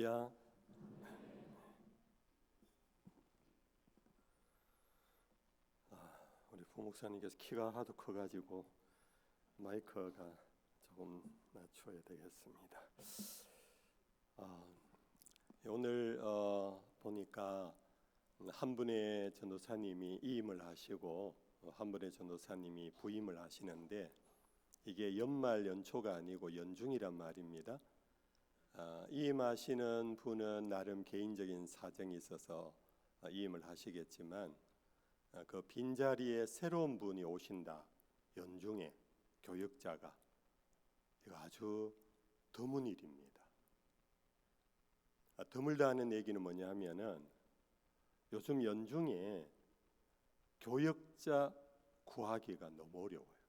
할렐루야. 우리 부목사님께서 키가 하도 커가지고 마이크가 조금 낮춰야 되겠습니다. 오늘 보니까 한 분의 전도사님이 이임을 하시고 한 분의 전도사님이 부임을 하시는데 이게 연말 연초가 아니고 연중이란 말입니다. 이임하시는 분은 나름 개인적인 사정이 있어서 이임을 하시겠지만 그 빈자리에 새로운 분이 오신다. 연중에 교역자가 이거 아주 드문 일입니다. 드물다는 얘기는 뭐냐 하면은 요즘 연중에 교역자 구하기가 너무 어려워요.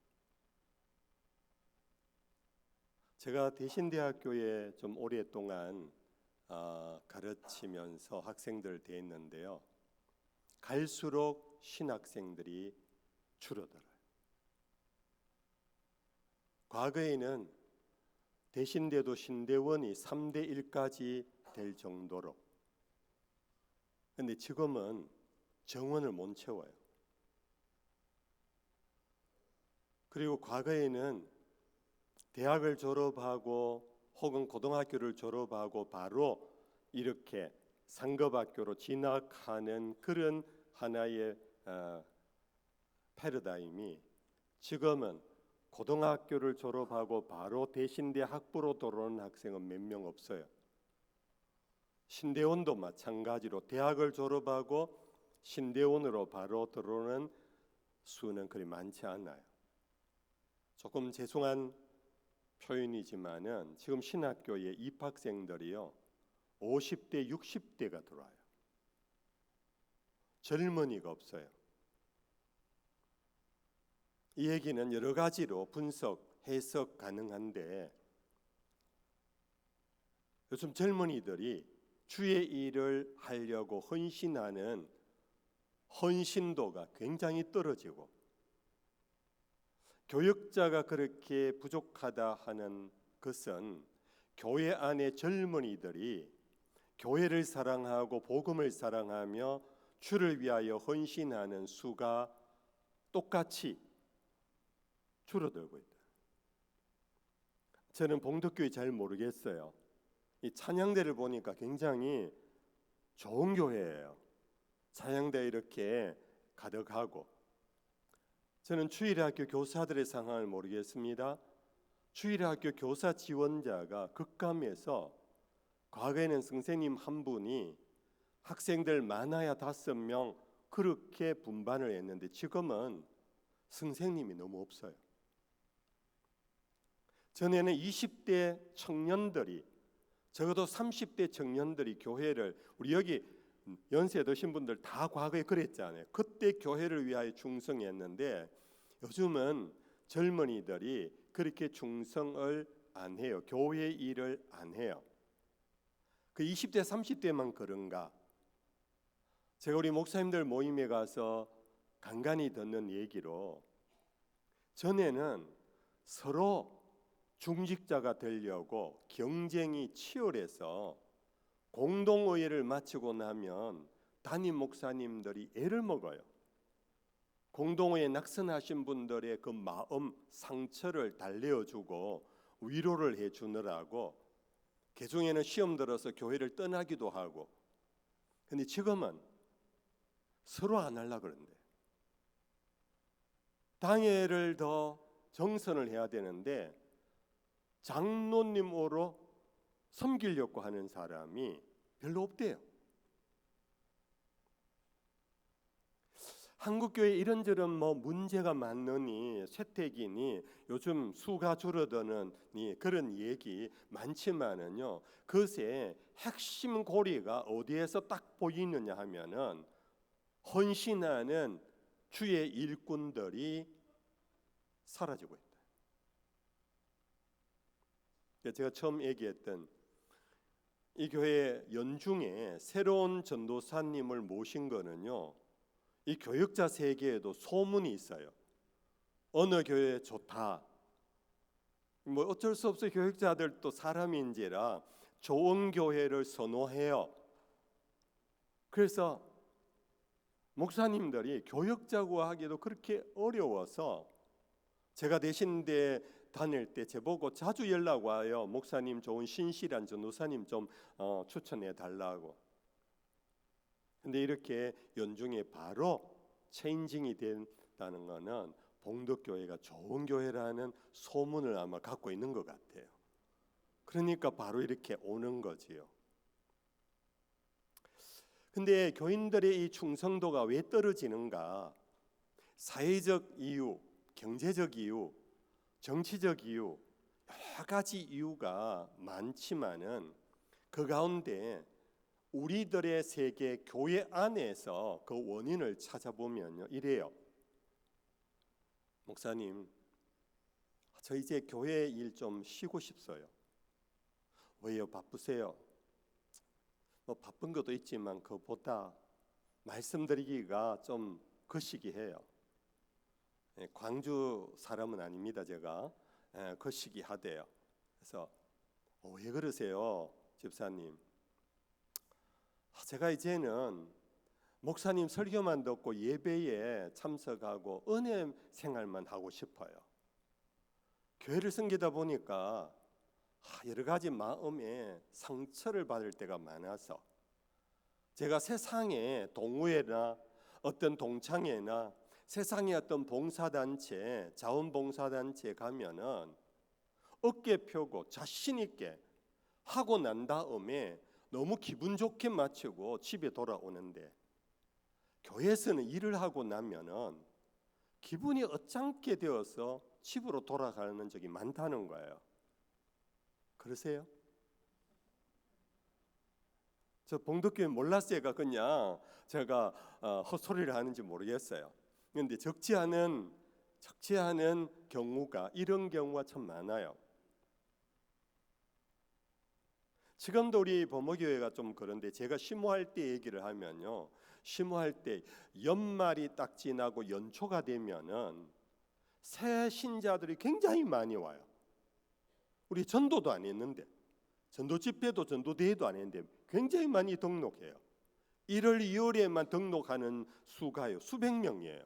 제가 대신대학교에 좀 오랫동안 가르치면서 학생들 대했는데요. 갈수록 신학생들이 줄어들어요. 과거에는 대신대도 신대원이 3대 1까지 될 정도로, 근데 지금은 정원을 못 채워요. 그리고 과거에는 대학을 졸업하고 혹은 고등학교를 졸업하고 바로 이렇게 상급학교로 진학하는 그런 하나의 패러다임이 지금은 고등학교를 졸업하고 바로 대신대 학부로 들어오는 학생은 몇 명 없어요. 신대원도 마찬가지로 대학을 졸업하고 신대원으로 바로 들어오는 수는 그리 많지 않아요. 조금 죄송한 표현이지만은 지금 신학교에 입학생들이요 50대 60대가 들어와요. 젊은이가 없어요. 이 얘기는 여러 가지로 분석, 해석 가능한데 요즘 젊은이들이 주의 일을 하려고 헌신하는 헌신도가 굉장히 떨어지고 교역자가 그렇게 부족하다 하는 것은 교회 안에 젊은이들이 교회를 사랑하고 복음을 사랑하며 주를 위하여 헌신하는 수가 똑같이 줄어들고 있다. 저는 봉덕교회 잘 모르겠어요. 이 찬양대를 보니까 굉장히 좋은 교회예요. 찬양대 이렇게 가득하고. 저는 주일학교 교사들의 상황을 모르겠습니다. 주일학교 교사 지원자가 급감해서 과거에는 선생님 한 분이 학생들 많아야 5명 그렇게 분반을 했는데 지금은 선생님이 너무 없어요. 전에는 20대 청년들이 적어도 30대 청년들이 교회를 우리 여기 연세 드신 분들 다 과거에 그랬잖아요. 그때 교회를 위하여 충성했는데 요즘은 젊은이들이 그렇게 충성을 안 해요. 교회 일을 안 해요. 그 20대 30대만 그런가? 제가 우리 목사님들 모임에 가서 간간히 듣는 얘기로 전에는 서로 중직자가 되려고 경쟁이 치열해서 공동의회를 마치고 나면 담임 목사님들이 애를 먹어요. 공동의회 낙선하신 분들의 그 마음 상처를 달래어주고 위로를 해주느라고 개중에는 시험 들어서 교회를 떠나기도 하고. 근데 지금은 서로 안 하려고 그러는데 당회를 더 정선을 해야 되는데 장로님으로 섬기려고 하는 사람이 별로 없대요. 한국교회 이런저런 문제가 많으니 쇠퇴기니 요즘 수가 줄어드는 그런 얘기 많지만은요, 그것의 핵심 고리가 어디에서 딱 보이느냐 하면은 헌신하는 주의 일꾼들이 사라지고 있다. 제가 처음 얘기했던 이 교회 연중에 새로운 전도사님을 모신 거는요, 이 교역자 세계에도 소문이 있어요. 어느 교회 좋다. 어쩔 수 없어요. 교역자들도 사람인지라 좋은 교회를 선호해요. 그래서 목사님들이 교역자고 하기도 그렇게 어려워서 제가 대신대 다닐 때 제보고 자주 연락 와요. 목사님 좋은 신실한 전도사님 좀 추천해 달라고. 근데 이렇게 연중에 바로 체인징이 된다는 것은 봉덕교회가 좋은 교회라는 소문을 아마 갖고 있는 것 같아요. 그러니까 바로 이렇게 오는 거지요. 근데 교인들의 이 충성도가 왜 떨어지는가? 사회적 이유, 경제적 이유, 정치적 이유, 여러 가지 이유가 많지만은 그 가운데 우리들의 세계 교회 안에서 그 원인을 찾아보면요, 이래요. 목사님, 저 이제 교회 일 좀 쉬고 싶어요. 왜요? 바쁘세요? 뭐 바쁜 것도 있지만 그보다 말씀드리기가 좀 거시기해요. 광주 사람은 아닙니다. 제가 거시기하대요. 그래서 왜 그러세요, 집사님? 제가 이제는 목사님 설교만 듣고 예배에 참석하고 은혜 생활만 하고 싶어요. 교회를 섬기다 보니까 여러 가지 마음에 상처를 받을 때가 많아서 제가 세상에 동호회나 어떤 동창회나 세상의 어떤 봉사단체, 자원봉사단체에 가면은 어깨 펴고 자신 있게 하고 난 다음에 너무 기분 좋게 마치고 집에 돌아오는데 교회에서는 일을 하고 나면은 기분이 어짱게 되어서 집으로 돌아가는 적이 많다는 거예요. 그러세요? 저 봉덕교회 몰랐어요. 그냥 제가 헛소리를 하는지 모르겠어요. 그런데 적지 않은 경우가 이런 경우가 참 많아요. 지금도 우리 범어교회가 좀 그런데 제가 심호할 때 얘기를 하면요, 심호할 때 연말이 딱 지나고 연초가 되면은 새 신자들이 굉장히 많이 와요. 우리 전도도 안 했는데, 전도 집회도 전도대회도 안 했는데 굉장히 많이 등록해요. 1월, 2월에만 등록하는 수가요, 수백 명이에요.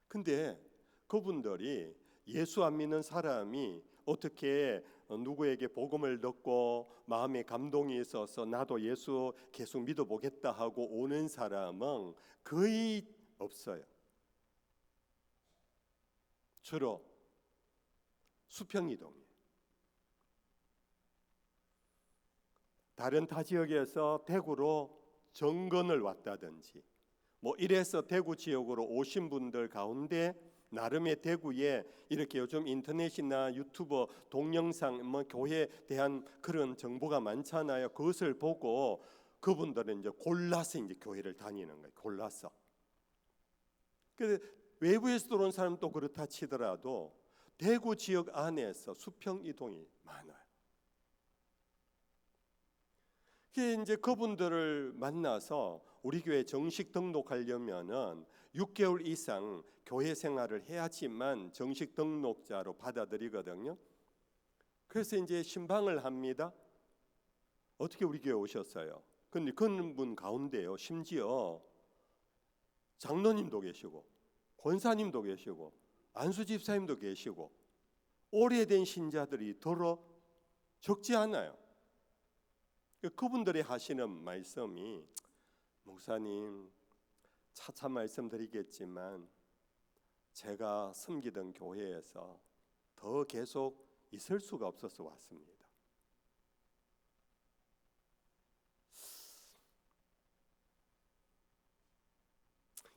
근데 그분들이 예수 안 믿는 사람이 어떻게 누구에게 복음을 듣고 마음에 감동이 있어서 나도 예수 계속 믿어보겠다 하고 오는 사람은 거의 없어요. 주로 수평이동이에요. 다른 타 지역에서 대구로 정건을 왔다든지 뭐 이래서 대구 지역으로 오신 분들 가운데 나름의 대구에 이렇게 요즘 인터넷이나 유튜버 동영상 뭐 교회에 대한 그런 정보가 많잖아요. 그것을 보고 그분들은 이제 골라서 이제 교회를 다니는 거예요. 골라서. 그 외부에서 들어온 사람 또 그렇다 치더라도 대구 지역 안에서 수평 이동이 많아요. 이제 그분들을 만나서 우리 교회 정식 등록하려면은 6개월 이상 교회 생활을 해야지만 정식 등록자로 받아들이거든요. 그래서 이제 신방을 합니다. 어떻게 우리 교회 오셨어요? 근데 그분 가운데요, 심지어 장로님도 계시고 권사님도 계시고 안수 집사님도 계시고 오래된 신자들이 더러 적지 않아요. 그분들이 하시는 말씀이, 목사님 차차 말씀드리겠지만 제가 섬기던 교회에서 더 계속 있을 수가 없어서 왔습니다.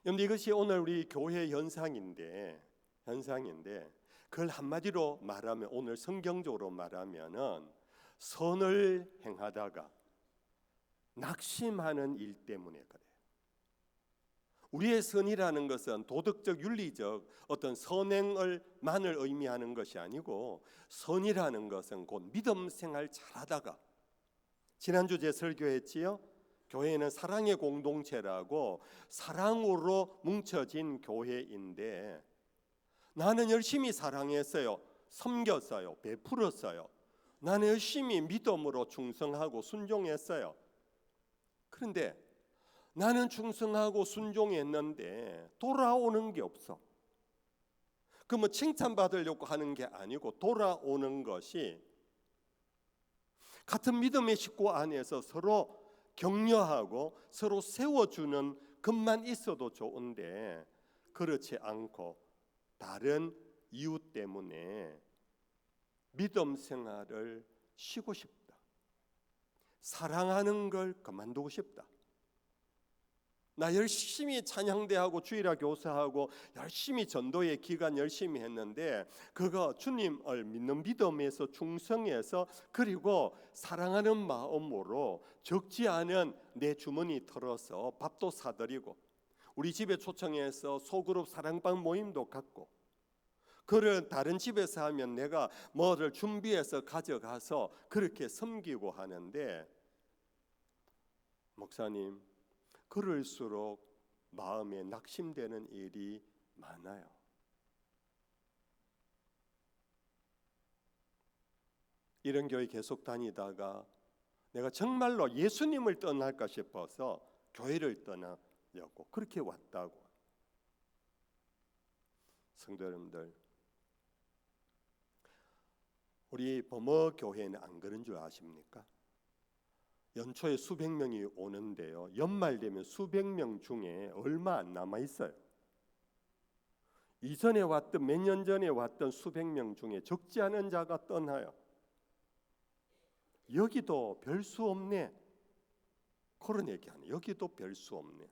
그런데 이것이 오늘 우리 교회 현상인데 그걸 한마디로 말하면, 오늘 성경적으로 말하면은 선을 행하다가 낙심하는 일 때문에 그래요. 우리의 선이라는 것은 도덕적 윤리적 어떤 선행을만을 의미하는 것이 아니고, 선이라는 것은 곧 믿음 생활 잘하다가, 지난주 제 설교했지요. 교회는 사랑의 공동체라고 사랑으로 뭉쳐진 교회인데 나는 열심히 사랑했어요. 섬겼어요. 베풀었어요. 나는 열심히 믿음으로 충성하고 순종했어요. 그런데 나는 충성하고 순종했는데 돌아오는 게 없어. 그러면 칭찬받으려고 하는 게 아니고 돌아오는 것이 같은 믿음의 식구 안에서 서로 격려하고 서로 세워주는 것만 있어도 좋은데 그렇지 않고 다른 이유 때문에 믿음 생활을 쉬고 싶다. 사랑하는 걸 그만두고 싶다. 나 열심히 찬양대하고 주일학 교사하고 열심히 전도의 기간 열심히 했는데 그거 주님을 믿는 믿음에서 충성해서 그리고 사랑하는 마음으로 적지 않은 내 주머니 털어서 밥도 사드리고 우리 집에 초청해서 소그룹 사랑방 모임도 갖고 그를 다른 집에서 하면 내가 뭐를 준비해서 가져가서 그렇게 섬기고 하는데 목사님 그럴수록 마음에 낙심되는 일이 많아요. 이런 교회 계속 다니다가 내가 정말로 예수님을 떠날까 싶어서 교회를 떠나려고 그렇게 왔다고. 성도 여러분들, 우리 범어 교회는 안 그런 줄 아십니까? 연초에 수백 명이 오는데요. 연말 되면 수백 명 중에 얼마 안 남아 있어요. 이전에 왔던 몇 년 전에 왔던 수백 명 중에 적지 않은 자가 떠나요. 여기도 별 수 없네. 그런 얘기하네. 여기도 별 수 없네.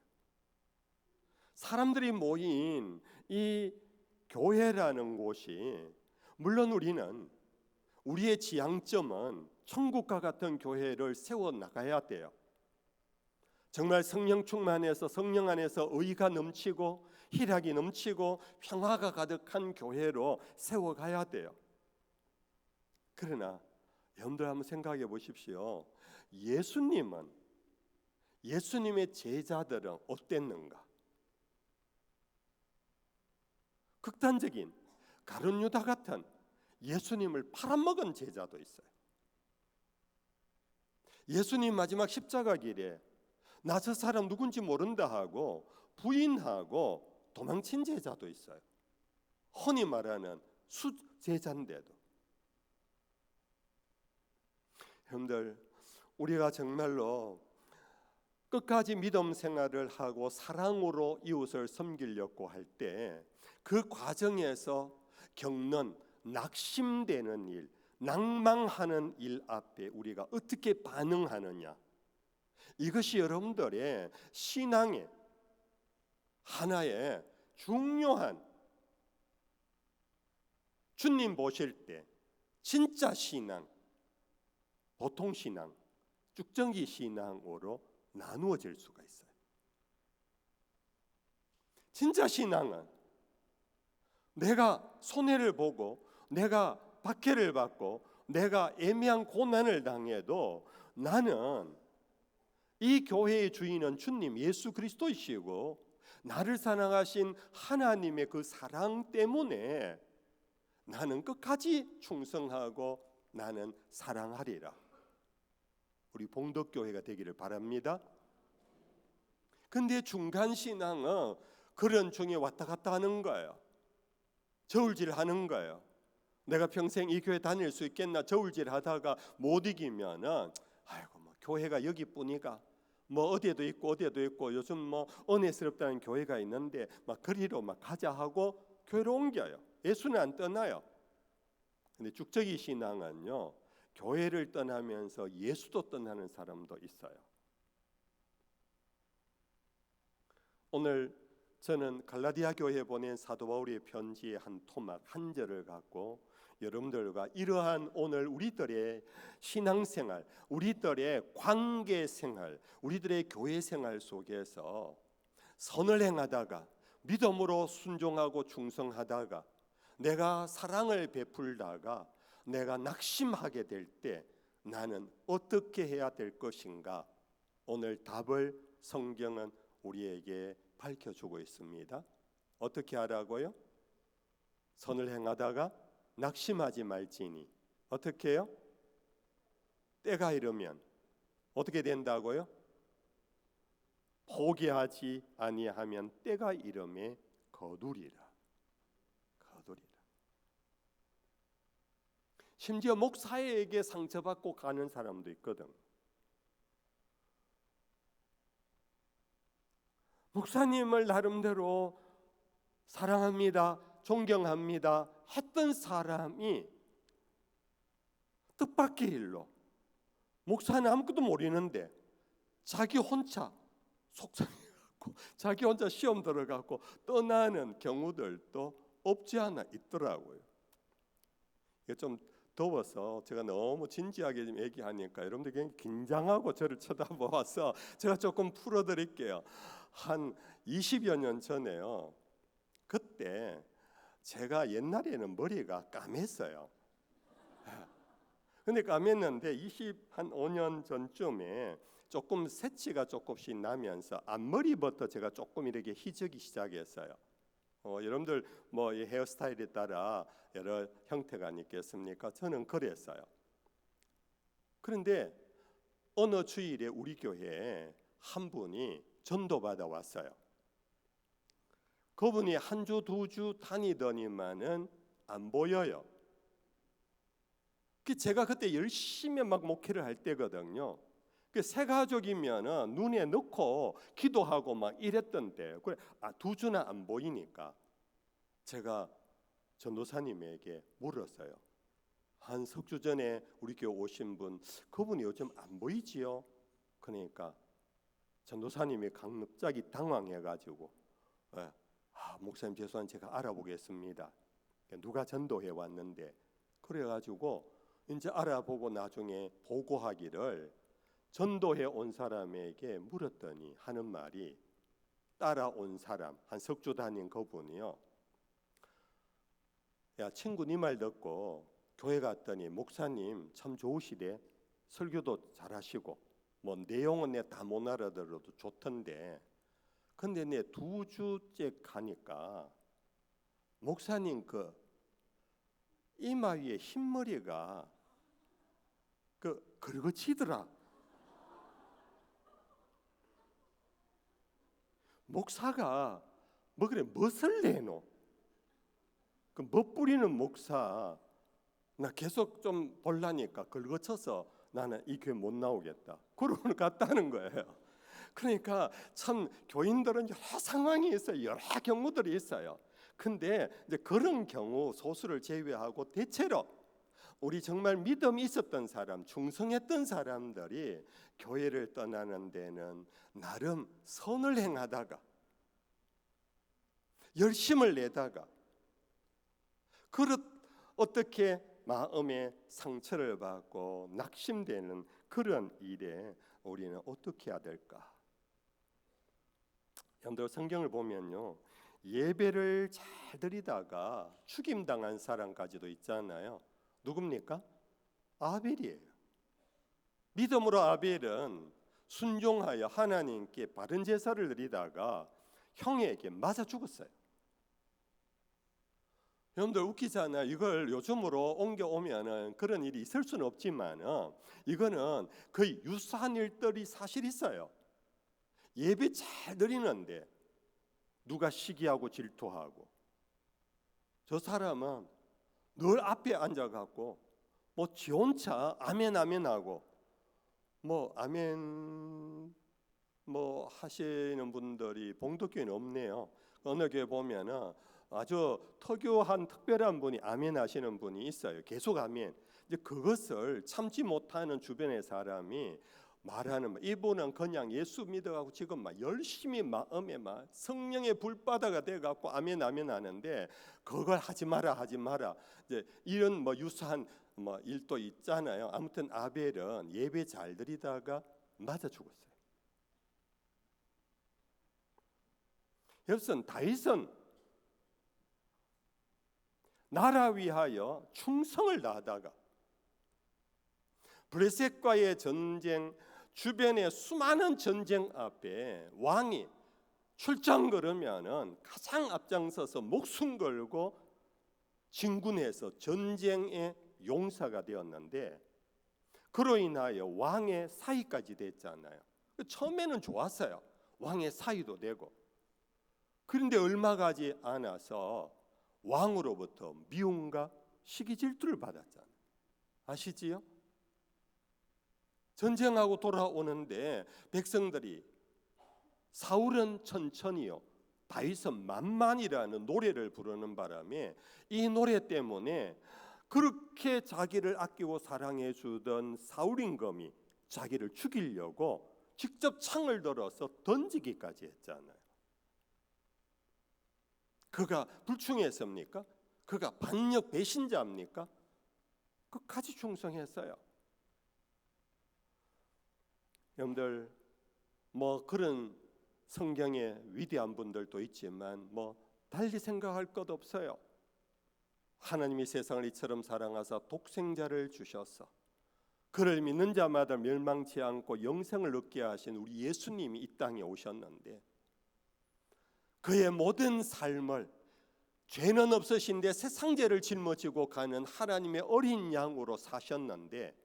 사람들이 모인 이 교회라는 곳이 물론 우리의 지향점은 천국과 같은 교회를 세워 나가야 돼요. 정말 성령 충만해서 성령 안에서 의가 넘치고 희락이 넘치고 평화가 가득한 교회로 세워가야 돼요. 그러나 여러분들 한번 생각해 보십시오. 예수님의 제자들은 어땠는가? 극단적인 가룟 유다 같은 예수님을 팔아먹은 제자도 있어요. 예수님 마지막 십자가 길에 나 저 사람 누군지 모른다 하고 부인하고 도망친 제자도 있어요. 흔히 말하는 수제자인데도. 여러분들 우리가 정말로 끝까지 믿음 생활을 하고 사랑으로 이웃을 섬기려고 할 때 그 과정에서 겪는 낙심되는 일, 낭망하는 일 앞에 우리가 어떻게 반응하느냐, 이것이 여러분들의 신앙의 하나의 중요한 주님 보실 때 진짜 신앙, 보통 신앙, 쭉정기 신앙으로 나누어질 수가 있어요. 진짜 신앙은 내가 손해를 보고 내가 박해를 받고 내가 애매한 고난을 당해도 나는 이 교회의 주인은 주님 예수 그리스도이시고 나를 사랑하신 하나님의 그 사랑 때문에 나는 끝까지 충성하고 나는 사랑하리라. 우리 봉덕교회가 되기를 바랍니다. 근데 중간 신앙은 그런 중에 왔다 갔다 하는 거예요. 저울질 하는 거예요. 내가 평생 이 교회 다닐 수 있겠나 저울질 하다가 못 이기면은 아이고 뭐 교회가 여기뿐이가 뭐 어디에도 있고 요즘 뭐 은혜스럽다는 교회가 있는데 막 그리로 막 가자 하고 교회로 옮겨요. 예수는 안 떠나요. 근데 죽적이 신앙은요 교회를 떠나면서 예수도 떠나는 사람도 있어요. 오늘 저는 갈라디아 교회에 보낸 사도 바울의 편지의 한 토막 한 절을 갖고 여러분들과 이러한 오늘 우리들의 신앙생활, 우리들의 관계생활, 우리들의 교회생활 속에서 선을 행하다가 믿음으로 순종하고 충성하다가 내가 사랑을 베풀다가 내가 낙심하게 될 때 나는 어떻게 해야 될 것인가? 오늘 답을 성경은 우리에게 밝혀주고 있습니다. 어떻게 하라고요? 선을 행하다가 낙심하지 말지니 어떻게 해요? 때가 이르면 어떻게 된다고요? 포기하지 아니하면 때가 이름에 거두리라. 심지어 목사에게 상처받고 가는 사람도 있거든. 목사님을 나름대로 사랑합니다, 존경합니다 했던 사람이 뜻밖의 일로 목사는 아무것도 모르는데 자기 혼자 속상해갖고 자기 혼자 시험 들어가고 떠나는 경우들도 없지 않아 있더라고요. 이게 좀 더워서 제가 너무 진지하게 좀 얘기하니까 여러분들 굉장히 긴장하고 저를 쳐다보아서 제가 조금 풀어드릴게요. 한 20여 년 전에요. 그때 제가 옛날에는 머리가 까맸어요. 근데 까맸는데 25년 전쯤에 조금 새치가 조금씩 나면서 앞머리부터 제가 조금 이렇게 희적이 시작했어요. 여러분들 뭐 이 헤어스타일에 따라 여러 형태가 있겠습니까? 저는 그랬어요. 그런데 어느 주일에 우리 교회에 한 분이 전도받아 왔어요. 그분이 한 주 두 주 다니더니만은 안 보여요. 제가 그때 열심히 막 목회를 할 때거든요. 새 가족이면은 눈에 넣고 기도하고 막 이랬던 때, 그래 두 주나 안 보이니까 제가 전도사님에게 물었어요. 한 석 주 전에 우리 교회 오신 분, 그분이 요즘 안 보이지요? 그러니까 전도사님이 갑자기 당황해가지고, 목사님 죄송한 제가 알아보겠습니다. 누가 전도해 왔는데, 그래가지고 이제 알아보고 나중에 보고하기를 전도해 온 사람에게 물었더니 하는 말이, 따라온 사람 한 석 주 다닌 그분이요, 야 친구 네 말 듣고 교회 갔더니 목사님 참 좋으시대, 설교도 잘하시고 뭐 내용은 내 다 못 알아들어도 좋던데, 근데 내 두 주째 가니까 목사님 그 이마 위에 흰머리가 긁어치더라. 목사가 뭐 그래 멋을 내노? 그 멋부리는 목사 나 계속 좀 볼라니까 긁어쳐서 나는 이 교회 못 나오겠다. 그러고 갔다는 거예요. 그러니까 참 교인들은 여러 상황이 있어요. 여러 경우들이 있어요. 근데 이제 그런 경우 소수를 제외하고 대체로 우리 정말 믿음이 있었던 사람, 충성했던 사람들이 교회를 떠나는 데는 나름 선을 행하다가 열심을 내다가 어떻게 마음에 상처를 받고 낙심되는 그런 일에 우리는 어떻게 해야 될까? 여러분들 성경을 보면요, 예배를 잘 드리다가 죽임당한 사람까지도 있잖아요. 누굽니까? 아벨이에요. 믿음으로 아벨은 순종하여 하나님께 바른 제사를 드리다가 형에게 맞아 죽었어요. 여러분들 웃기잖아요. 이걸 요즘으로 옮겨오면은 그런 일이 있을 수는 없지만 이거는 거의 유사한 일들이 사실 있어요. 예배 잘 드리는데 누가 시기하고 질투하고, 저 사람은 늘 앞에 앉아갖고 뭐 지 혼자 아멘 아멘 하고 뭐 아멘 뭐 하시는 분들이 봉독교회는 없네요. 어느 교회 보면은 아주 특유한 특별한 분이 아멘 하시는 분이 있어요. 계속 아멘. 이제 그것을 참지 못하는 주변의 사람이 말하는, 이분은 그냥 예수 믿어가고 지금 막 열심히 마음에 막 성령의 불바다가 돼갖고 아멘 아멘 하는데 그걸 하지 마라 이제 이런 뭐 유사한 뭐 일도 있잖아요. 아무튼 아벨은 예배 잘 드리다가 맞아 죽었어요. 여기서 다윗은 나라 위하여 충성을 다하다가 블레셋과의 전쟁, 주변의 수많은 전쟁 앞에 왕이 출장 걸으면은 가장 앞장서서 목숨 걸고 진군해서 전쟁의 용사가 되었는데, 그로 인하여 왕의 사위까지 됐잖아요. 처음에는 좋았어요. 왕의 사위도 되고. 그런데 얼마 가지 않아서 왕으로부터 미움과 시기 질투를 받았잖아요. 아시지요? 전쟁하고 돌아오는데 백성들이 사울은 천천히요, 다윗은 만만이라는 노래를 부르는 바람에 이 노래 때문에 그렇게 자기를 아끼고 사랑해 주던 사울 임금이 자기를 죽이려고 직접 창을 들어서 던지기까지 했잖아요. 그가 불충했습니까? 그가 반역 배신자입니까? 끝까지 충성했어요. 여러분들 뭐 그런 성경의 위대한 분들도 있지만 뭐 달리 생각할 것 없어요. 하나님이 세상을 이처럼 사랑하사 독생자를 주셔서 그를 믿는 자마다 멸망치 않고 영생을 얻게 하신 우리 예수님이 이 땅에 오셨는데, 그의 모든 삶을 죄는 없으신데 세상 죄를 짊어지고 가는 하나님의 어린 양으로 사셨는데,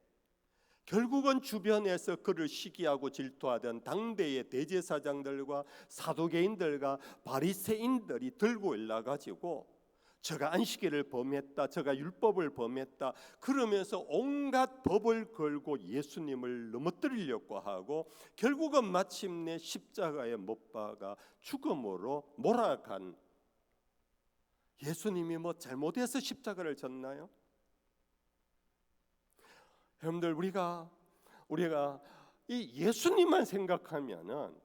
결국은 주변에서 그를 시기하고 질투하던 당대의 대제사장들과 사두개인들과 바리새인들이 들고 올라가지고 저가 안식일을 범했다, 저가 율법을 범했다 그러면서 온갖 법을 걸고 예수님을 넘어뜨리려고 하고, 결국은 마침내 십자가에 못 박아 죽음으로 몰아간 예수님이 뭐 잘못해서 십자가를 졌나요? 여러분들 우리가 이 예수님만 생각하면은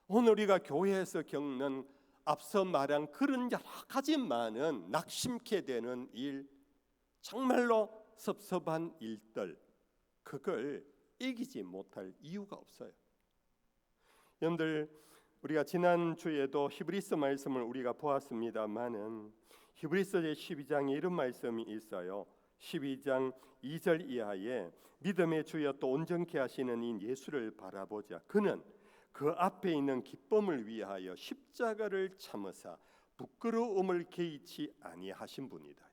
오늘 우리가 교회에서 겪는 앞서 말한 그런 여러 가지 많은 낙심케 되는 일, 정말로 섭섭한 일들, 그걸 이기지 못할 이유가 없어요. 여러분들 우리가 지난 주에도 히브리서 말씀을 우리가 보았습니다만은 히브리서 제12장에 이런 말씀이 있어요. 12장 2절 이하에 믿음의 주여 또 온전케 하시는 이 예수를 바라보자. 그는 그 앞에 있는 기쁨을 위하여 십자가를 참으사 부끄러움을 개의치 아니하신 분이다.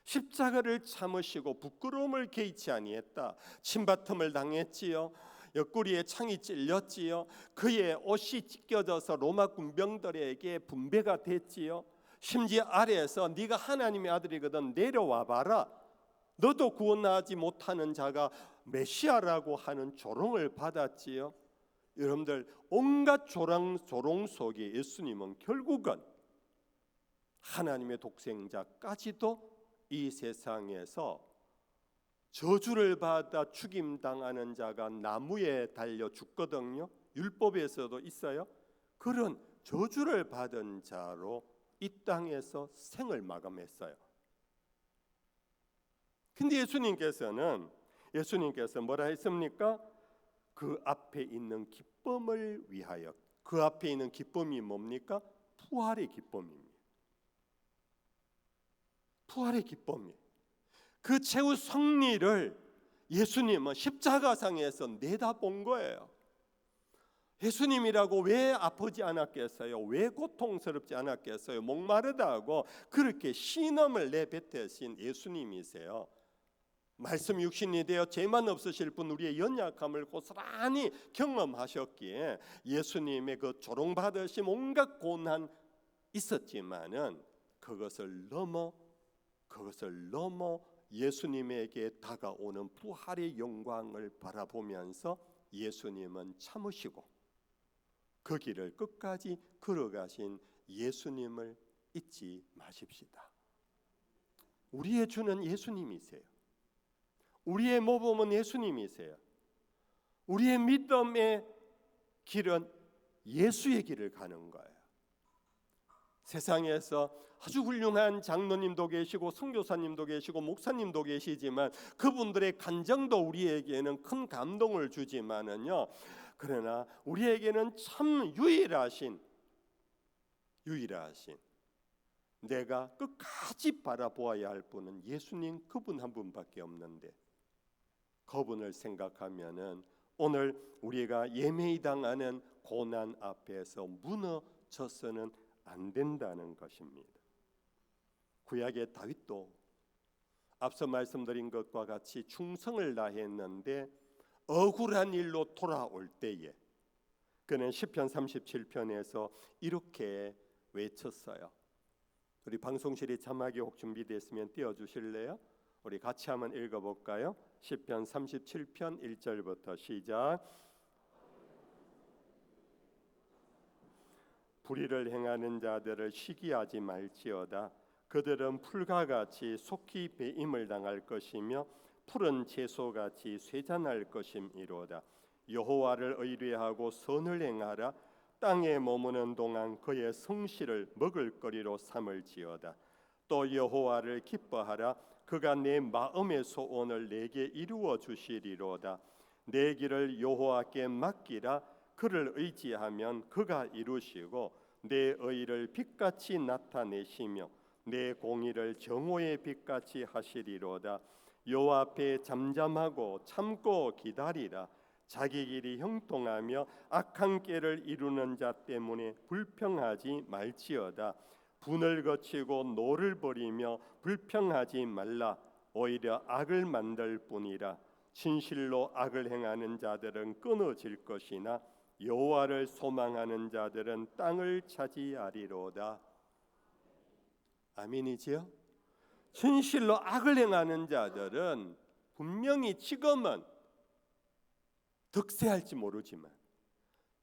십자가를 참으시고 부끄러움을 개의치 아니했다. 침바텀을 당했지요. 옆구리에 창이 찔렸지요. 그의 옷이 찢겨져서 로마 군병들에게 분배가 됐지요. 심지어 아래에서 네가 하나님의 아들이거든 내려와 봐라, 너도 구원하지 못하는 자가 메시아라고 하는 조롱을 받았지요. 여러분들 온갖 조롱 속에 예수님은 결국은 하나님의 독생자까지도 이 세상에서 저주를 받아 죽임당하는 자가 나무에 달려 죽거든요. 율법에서도 있어요. 그런 저주를 받은 자로 이 땅에서 생을 마감했어요. 근데 예수님께서 뭐라 했습니까? 그 앞에 있는 기쁨을 위하여. 그 앞에 있는 기쁨이 뭡니까? 부활의 기쁨입니다. 부활의 기쁨이. 그 최후 승리를 예수님은 십자가상에서 내다본 거예요. 예수님이라고 왜 아프지 않았겠어요? 왜 고통스럽지 않았겠어요? 목마르다고 그렇게 신음을 내뱉으신 예수님이세요. 말씀 육신이 되어 죄만 없으실 분 우리의 연약함을 고스란히 경험하셨기에 예수님의 그 조롱받으심 온갖 고난 있었지만은 그것을 넘어 예수님에게 다가오는 부활의 영광을 바라보면서 예수님은 참으시고 그 길을 끝까지 걸어가신 예수님을 잊지 마십시다. 우리의 주는 예수님이세요. 우리의 모범은 예수님이세요. 우리의 믿음의 길은 예수의 길을 가는 거예요. 세상에서 아주 훌륭한 장로님도 계시고 선교사님도 계시고 목사님도 계시지만 그분들의 간증도 우리에게는 큰 감동을 주지만은요, 그러나 우리에게는 참 유일하신 내가 끝까지 바라보아야 할 분은 예수님 그분 한 분밖에 없는데, 그분을 생각하면은 오늘 우리가 예매히 당하는 고난 앞에서 무너져서는 안 된다는 것입니다. 구약의 다윗도 앞서 말씀드린 것과 같이 충성을 다했는데 억울한 일로 돌아올 때에 그는 시편 37편에서 이렇게 외쳤어요. 우리 방송실이 자막이 혹 준비됐으면 띄워주실래요? 우리 같이 한번 읽어볼까요? 시편 37편 1절부터 시작. 불의를 행하는 자들을 시기하지 말지어다. 그들은 풀과 같이 속히 배임을 당할 것이며 푸른 채소같이 쇠잔할 것임이로다. 여호와를 의뢰하고 선을 행하라. 땅에 머무는 동안 그의 성실을 먹을거리로 삼을지어다. 또 여호와를 기뻐하라. 그가 내 마음의 소원을 내게 이루어 주시리로다. 내 길을 여호와께 맡기라. 그를 의지하면 그가 이루시고 내 의를 빛같이 나타내시며 내 공의를 정오의 빛같이 하시리로다. 여호와 앞에 잠잠하고 참고 기다리라. 자기 길이 형통하며 악한 꾀를 이루는 자 때문에 불평하지 말지어다. 분을 거치고 노를 버리며 불평하지 말라. 오히려 악을 만들 뿐이라. 진실로 악을 행하는 자들은 끊어질 것이나 여호와를 소망하는 자들은 땅을 차지하리로다. 아멘이지요? 진실로 악을 행하는 자들은 분명히 지금은 득세할지 모르지만,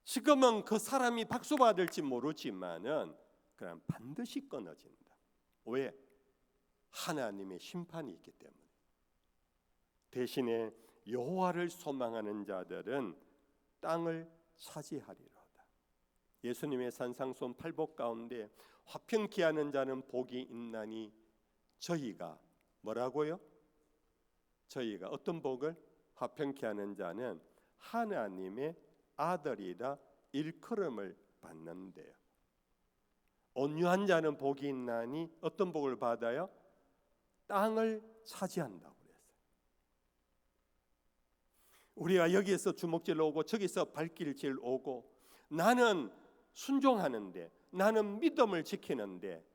지금은 그 사람이 박수 받을지 모르지만은 그럼 반드시 끊어진다. 왜? 하나님의 심판이 있기 때문에. 대신에 여호와를 소망하는 자들은 땅을 차지하리로다. 예수님의 산상손 팔복 가운데 화평케 하는 자는 복이 있나니, 저희가 뭐라고요? 저희가 어떤 복을? 화평케 하는 자는 하나님의 아들이라 일컬음을 받는데요. 온유한 자는 복이 있나니 어떤 복을 받아요? 땅을 차지한다고 그랬어요. 우리가 여기에서 주먹질 오고 저기서 발길질 오고, 나는 순종하는데, 나는 믿음을 지키는데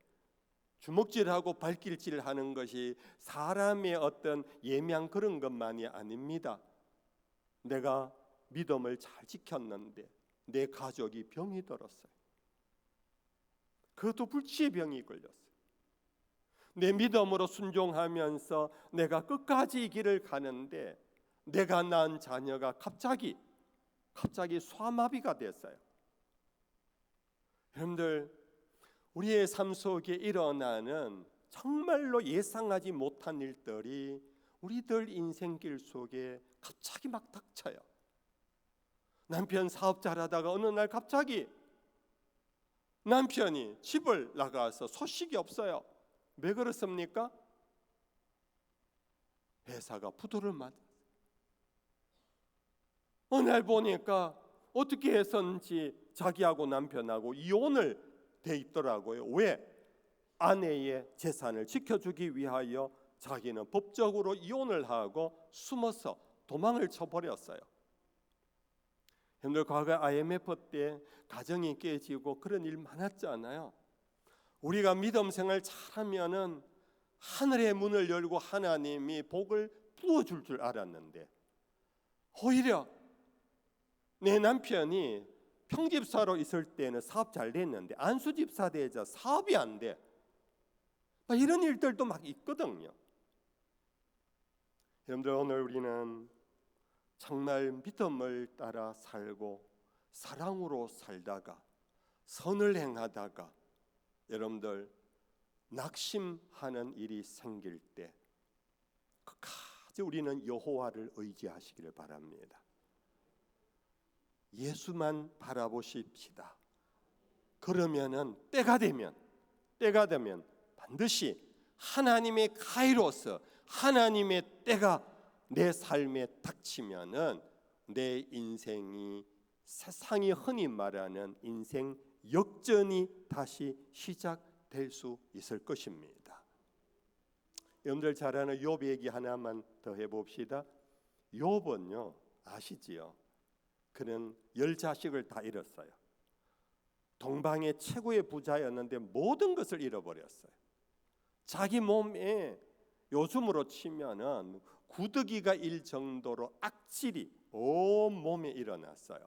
주먹질하고 발길질하는 것이 사람의 어떤 예명 그런 것만이 아닙니다. 내가 믿음을 잘 지켰는데 내 가족이 병이 들었어요. 그것도 불치의 병이 걸렸어요. 내 믿음으로 순종하면서 내가 끝까지 이 길을 가는데 내가 낳은 자녀가 갑자기 소아마비가 됐어요. 여러분들, 우리의 삶 속에 일어나는 정말로 예상하지 못한 일들이 우리들 인생길 속에 갑자기 막 닥쳐요. 남편 사업 잘하다가 어느 날 갑자기 남편이 집을 나가서 소식이 없어요. 왜 그렇습니까? 회사가 부도를 맞았어요. 어느 날 보니까 어떻게 해서인지 자기하고 남편하고 이혼을 돼 있더라고요. 왜? 아내의 재산을 지켜주기 위하여 자기는 법적으로 이혼을 하고 숨어서 도망을 쳐버렸어요. 여러분들, 과거 IMF 때 가정이 깨지고 그런 일 많았잖아요. 우리가 믿음 생활 잘하면은 하늘의 문을 열고 하나님이 복을 부어줄 줄 알았는데, 오히려 내 남편이 평집사로 있을 때는 사업 잘 됐는데 안수집사 되자 사업이 안 돼. 이런 일들도 막 있거든요. 여러분들, 오늘 우리는 정말 믿음을 따라 살고 사랑으로 살다가 선을 행하다가 여러분들 낙심하는 일이 생길 때 끝까지 우리는 여호와를 의지하시기를 바랍니다. 예수만 바라보십시다. 그러면은 때가 되면 반드시 하나님의 가이로서 하나님의 때가 내 삶에 닥치면은 내 인생이 세상이 흔히 말하는 인생 역전이 다시 시작될 수 있을 것입니다. 여러분들 잘 아는 욥 얘기 하나만 더 해봅시다. 욥은요, 아시지요? 그는 10자식을 다 잃었어요. 동방의 최고의 부자였는데 모든 것을 잃어버렸어요. 자기 몸에 요즘으로 치면은 구더기가 일 정도로 악질이 온 몸에 일어났어요.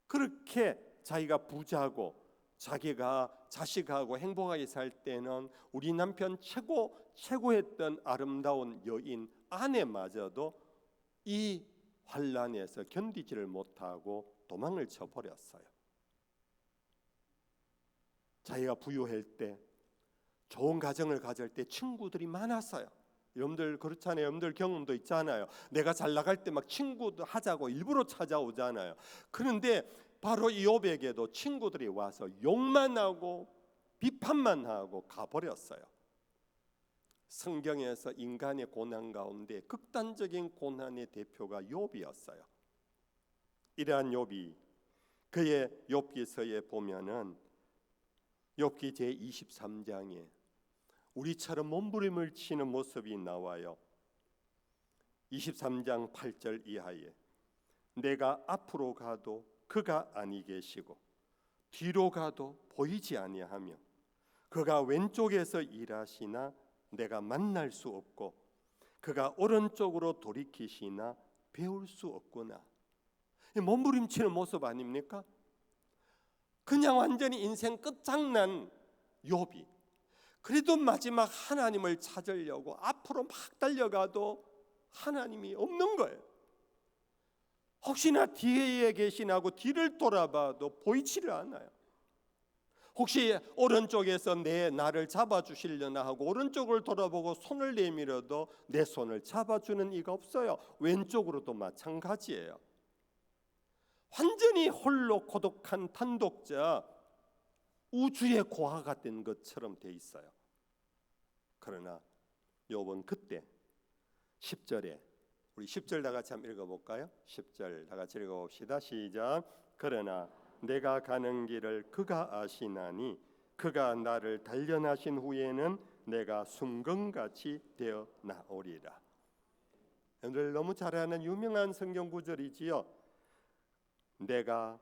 그렇게 자기가 부자고 자기가 자식하고 행복하게 살 때는 우리 남편 최고했던 아름다운 여인 아내마저도 이 환란에서 견디지를 못하고 도망을 쳐버렸어요. 자기가 부유할 때, 좋은 가정을 가질 때 친구들이 많았어요. 여러분들 그렇잖아요. 여러분들 경험도 있잖아요. 내가 잘 나갈 때 막 친구도 하자고 일부러 찾아오잖아요. 그런데 바로 이욥에게도 친구들이 와서 욕만 하고 비판만 하고 가버렸어요. 성경에서 인간의 고난 가운데 극단적인 고난의 대표가 욥이었어요. 이러한 욥이 그의 욥기서에 보면은 욥기 제23장에 우리처럼 몸부림을 치는 모습이 나와요. 23장 8절 이하에 내가 앞으로 가도 그가 아니 계시고 뒤로 가도 보이지 아니하며 그가 왼쪽에서 일하시나 내가 만날 수 없고 그가 오른쪽으로 돌이키시나 배울 수 없구나. 몸부림치는 모습 아닙니까? 그냥 완전히 인생 끝장난 욥이 그래도 마지막 하나님을 찾으려고 앞으로 막 달려가도 하나님이 없는 거예요. 혹시나 뒤에 계시나 하고 뒤를 돌아봐도 보이지를 않아요. 혹시 오른쪽에서 나를 잡아주시려나 하고 오른쪽을 돌아보고 손을 내밀어도 내 손을 잡아주는 이가 없어요. 왼쪽으로도 마찬가지예요. 완전히 홀로 고독한 단독자, 우주의 고아가 된 것처럼 돼 있어요. 그러나 욥은 그때 10절에 우리 10절 다 같이 한번 읽어볼까요? 10절 다 같이 읽어봅시다. 시작. 그러나 내가 가는 길을 그가 아시나니 그가 나를 단련하신 후에는 내가 순금같이 되어 나오리라. 여러분들 너무 잘 아는 유명한 성경 구절이지요. 내가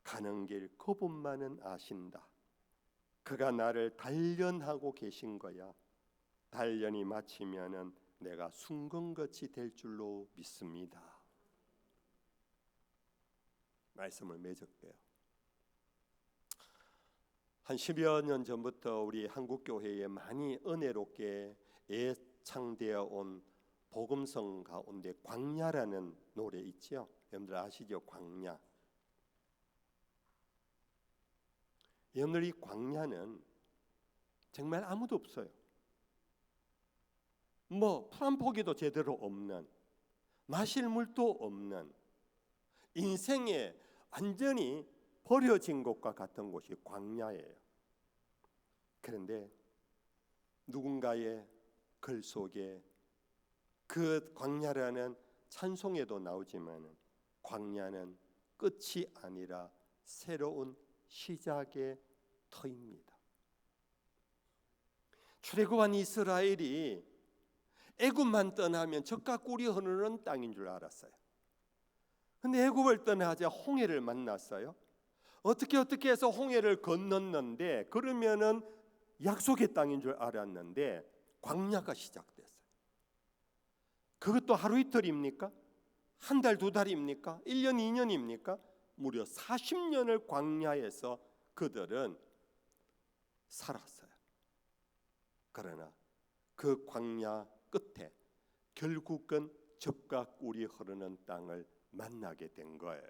가는 길 그분만은 아신다. 그가 나를 단련하고 계신 거야. 단련이 마치면은 내가 순금같이 될 줄로 믿습니다. 말씀을 맺을게요. 한 10여 년 전부터 우리 한국교회에 많이 은혜롭게 애창되어 온 복음성 가운데 광야라는 노래 있죠. 여러분들 아시죠? 광야. 여러분들 이 광야는 정말 아무도 없어요. 풀 한 포기도 제대로 없는, 마실 물도 없는, 인생에 완전히 버려진 곳과 같은 곳이 광야예요. 그런데 누군가의 글 속에 그 광야라는 찬송에도 나오지만 광야는 끝이 아니라 새로운 시작의 터입니다. 출애굽한 이스라엘이 애굽만 떠나면 젖과 꿀이 흐르는 땅인 줄 알았어요. 근데 애굽을 떠나자 홍해를 만났어요. 어떻게 해서 홍해를 건넜는데 그러면은 약속의 땅인 줄 알았는데 광야가 시작됐어요. 그것도 하루 이틀입니까? 한 달, 두 달입니까? 1년, 2년입니까? 무려 40년을 광야에서 그들은 살았어요. 그러나 그 광야 끝에 결국은 젖과 꿀이 흐르는 땅을 만나게 된 거예요.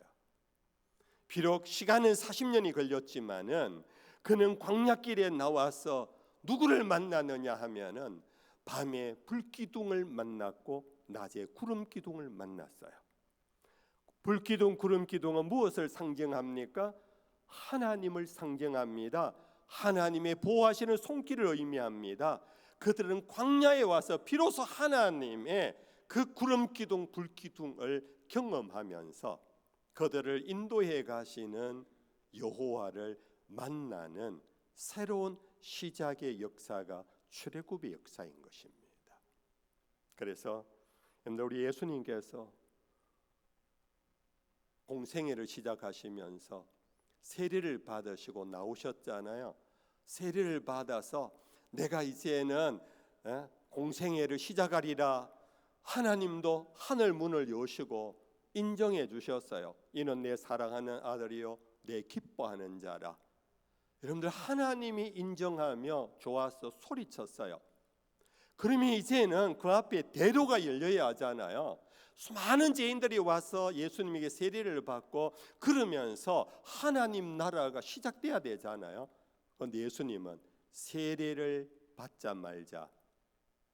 비록 시간은 40년이 걸렸지만은 그는 광야길에 나와서 누구를 만나느냐 하면은 밤에 불기둥을 만났고 낮에 구름기둥을 만났어요. 불기둥, 구름기둥은 무엇을 상징합니까? 하나님을 상징합니다. 하나님의 보호하시는 손길을 의미합니다. 그들은 광야에 와서 비로소 하나님의 그 구름기둥, 불기둥을 경험하면서 그들을 인도해 가시는 여호와를 만나는 새로운 시작의 역사가 출애굽의 역사인 것입니다. 그래서 우리 예수님께서 공생애를 시작하시면서 세례를 받으시고 나오셨잖아요. 세례를 받아서 내가 이제는 공생애를 시작하리라 하나님도 하늘 문을 여시고 인정해 주셨어요. 이는 내 사랑하는 아들이요 내 기뻐하는 자라. 여러분들, 하나님이 인정하며 좋아서 소리쳤어요. 그러면 이제는 그 앞에 대로가 열려야 하잖아요. 수많은 죄인들이 와서 예수님에게 세례를 받고 그러면서 하나님 나라가 시작돼야 되잖아요. 그런데 예수님은 세례를 받자 말자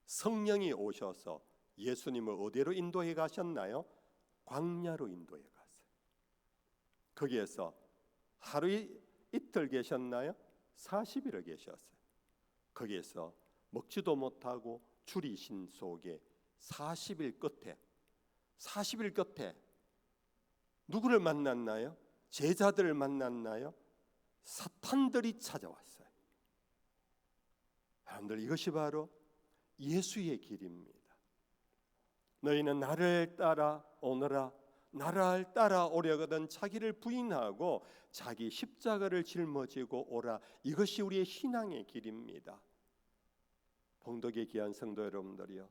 성령이 오셔서 예수님을 어디로 인도해 가셨나요? 광야로 인도해 갔어요. 거기에서 하루 이틀 계셨나요? 40일을 계셨어요. 거기에서 먹지도 못하고 줄이신 속에 40일 끝에 누구를 만났나요? 제자들을 만났나요? 사탄들이 찾아왔어요. 여러분들, 이것이 바로 예수의 길입니다. 너희는 나를 따라 오너라. 나를 따라오려거든 자기를 부인하고 자기 십자가를 짊어지고 오라. 이것이 우리의 신앙의 길입니다. 봉독의 귀한 성도 여러분들이요,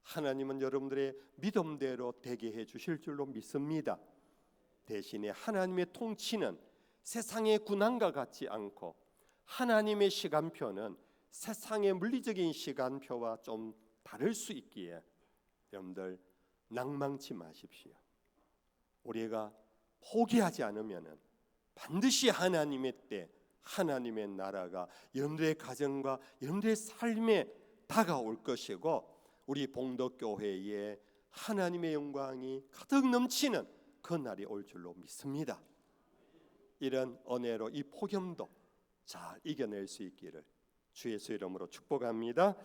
하나님은 여러분들의 믿음대로 되게 해 주실 줄로 믿습니다. 대신에 하나님의 통치는 세상의 군왕과 같지 않고 하나님의 시간표는 세상의 물리적인 시간표와 좀 다를 수 있기에 여러분들 낭망치 마십시오. 우리가 포기하지 않으면 반드시 하나님의 때 하나님의 나라가 여러분들의 가정과 여러분들의 삶에 다가올 것이고 우리 봉덕교회에 하나님의 영광이 가득 넘치는 그 날이 올 줄로 믿습니다. 이런 은혜로 이 폭염도 잘 이겨낼 수 있기를 주 예수 이름으로 축복합니다.